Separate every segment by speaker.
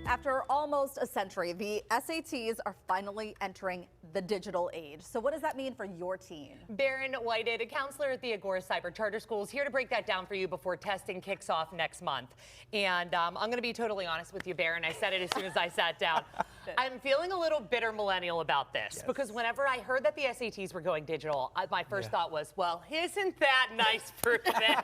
Speaker 1: After almost a century, the SATs are finally entering the digital age. So what does that mean for your teen?
Speaker 2: Barron Whited, a counselor at the Agora Cyber Charter School, is here to break that down for you before testing kicks off next month. And I'm going to be totally honest with you, Barron. I said it as soon as I sat down. I'm feeling a little bitter millennial about this because whenever I heard that the SATs were going digital, my first thought was, well, isn't that nice for them?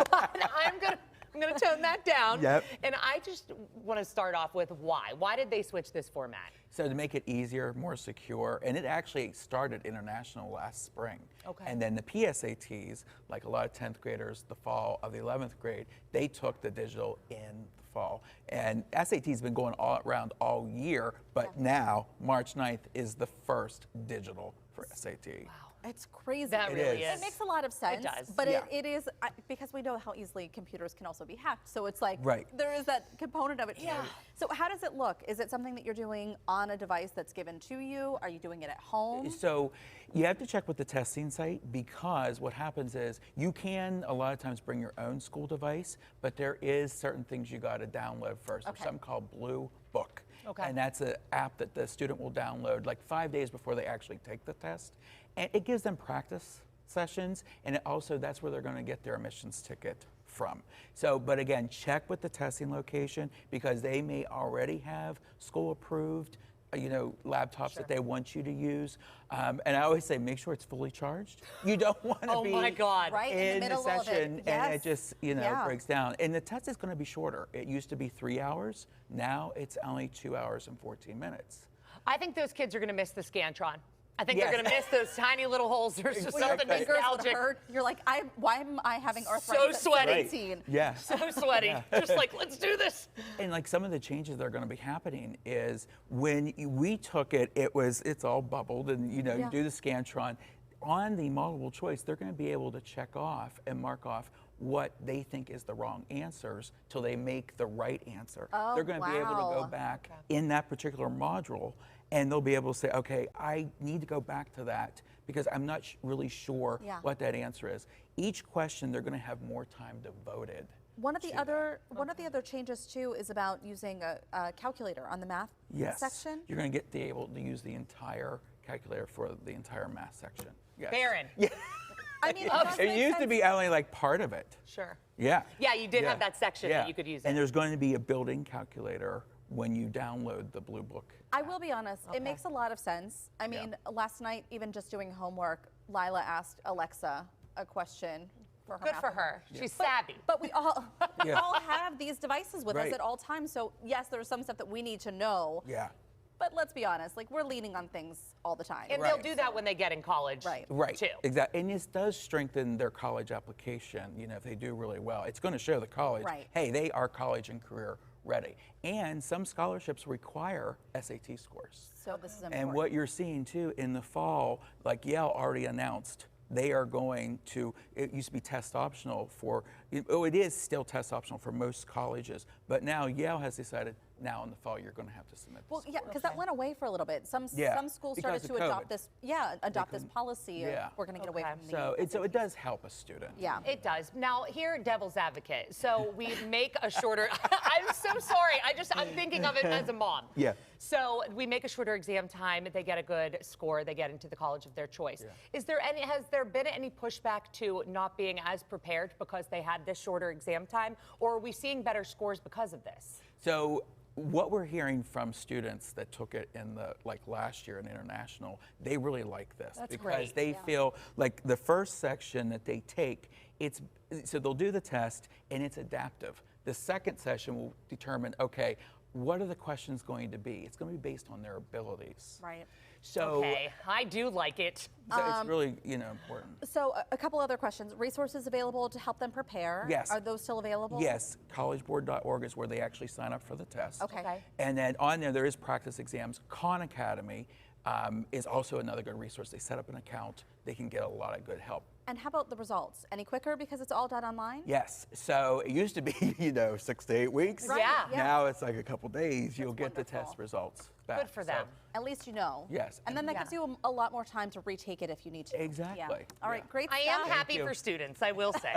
Speaker 2: But I'm going to tone that down. And I just want to start off with why. Why did they switch this format?
Speaker 3: So to make it easier, more secure, and it actually started international last spring. And then the PSATs, like a lot of 10th graders, the fall of the 11th grade, they took the digital in the fall. And SAT's been going all around all year, but now, March 9th, is the first digital for SAT.
Speaker 1: Wow. It's crazy.
Speaker 2: That really is.
Speaker 1: It makes a lot of sense.
Speaker 2: It does.
Speaker 1: But it is, because we know how easily computers can also be hacked. So it's like, there is that component of it too. So how does it look? Is it something that you're doing on a device that's given to you? Are you doing it at home?
Speaker 3: So you have to check with the testing site, because what happens is you can a lot of times bring your own school device, but there is certain things you got to download first. There's something called Blue Book. And that's an app that the student will download like 5 days before they actually take the test. And it gives them practice sessions, and it also, that's where they're going to get their admissions ticket from. So, but again, check with the testing location, because they may already have school approved, laptops that they want you to use. And I always say, make sure it's fully charged. You don't want to be
Speaker 1: right
Speaker 3: in
Speaker 1: the
Speaker 3: the session
Speaker 1: of it.
Speaker 3: and it just, breaks down. And the test is going to be shorter. It used to be 3 hours. Now it's only 2 hours and 14 minutes.
Speaker 2: I think those kids are going to miss the Scantron. I think they're going to miss those tiny little holes. There's just something nostalgic.
Speaker 1: You're like, why am I having arthritis?
Speaker 2: So sweaty.
Speaker 1: At 18?
Speaker 3: Yeah.
Speaker 2: So sweaty. Just like, let's do this.
Speaker 3: And like some of the changes that are going to be happening is when we took it, it's all bubbled, and you do the Scantron. On the multiple choice, they're going to be able to check off and mark off what they think is the wrong answers till they make the right answer. They're going to be able to go back in that particular module, and they'll be able to say, okay, I need to go back to that because I'm not really sure what that answer is. Each question, they're going to have more time devoted.
Speaker 1: One of the other changes too is about using a calculator on the math section.
Speaker 3: You're going to be able to use the entire calculator for the entire math section.
Speaker 2: Barron.
Speaker 1: I mean,
Speaker 3: it used to be only like part of it.
Speaker 2: Yeah, you did have that section that you could use.
Speaker 3: And there's going to be a built-in calculator when you download the Blue Book.
Speaker 1: I will be honest, it makes a lot of sense. I mean, last night, even just doing homework, Lila asked Alexa a question for her.
Speaker 2: Good for her. She's savvy.
Speaker 1: But we all have these devices with us at all times. So yes, there's some stuff that we need to know. But let's be honest, like, we're leaning on things all the time.
Speaker 2: And they'll do that when they get in college, too.
Speaker 3: Exactly. And this does strengthen their college application. If they do really well, it's going to show the college, hey, they are college and career ready. And some scholarships require SAT scores.
Speaker 1: So this is important.
Speaker 3: And what you're seeing too in the fall, like Yale already announced, they are going to, it used to be test optional for, it is still test optional for most colleges, but now Yale has decided now in the fall you're going to have to submit this.
Speaker 1: Well, because that went away for a little bit. Some schools started to adopt this, this policy of we're going to get away from the
Speaker 3: So it does help a student.
Speaker 2: It does. Now, here, devil's advocate. So we make a shorter, I'm so sorry. I'm thinking of it as a mom. So we make a shorter exam time. They get a good score. They get into the college of their choice. Has there been any pushback to not being as prepared because they had this shorter exam time, or are we seeing better scores because of this?
Speaker 3: So what we're hearing from students that took it in the last year in international, they really like this because they feel like the first section that they take, so they'll do the test and it's adaptive. The second session will determine, okay, what are the questions going to be? It's going to be based on their abilities. So
Speaker 2: I do like it.
Speaker 3: So it's really, important.
Speaker 1: So a couple other questions. Resources available to help them prepare?
Speaker 3: Yes.
Speaker 1: Are those still available?
Speaker 3: Yes. Collegeboard.org is where they actually sign up for the test.
Speaker 1: Okay.
Speaker 3: And then on there is practice exams. Khan Academy is also another good resource. They set up an account. They can get a lot of good help.
Speaker 1: And how about the results? Any quicker because it's all done online?
Speaker 3: Yes. So it used to be, 6 to 8 weeks. Now it's like a couple days. You'll get the test results back.
Speaker 2: Good for them.
Speaker 1: At least you know.
Speaker 3: Yes.
Speaker 1: And then that gives you a lot more time to retake it if you need to.
Speaker 3: Exactly.
Speaker 1: All right, great stuff.
Speaker 2: I am happy for students, I will say.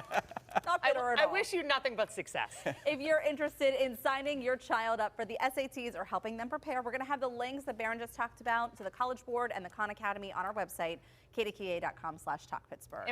Speaker 1: Not
Speaker 2: I wish you nothing but success.
Speaker 1: If you're interested in signing your child up for the SATs or helping them prepare, we're going to have the links that Barron just talked about to the College Board and the Khan Academy on our website, kdka.com/talkpittsburgh.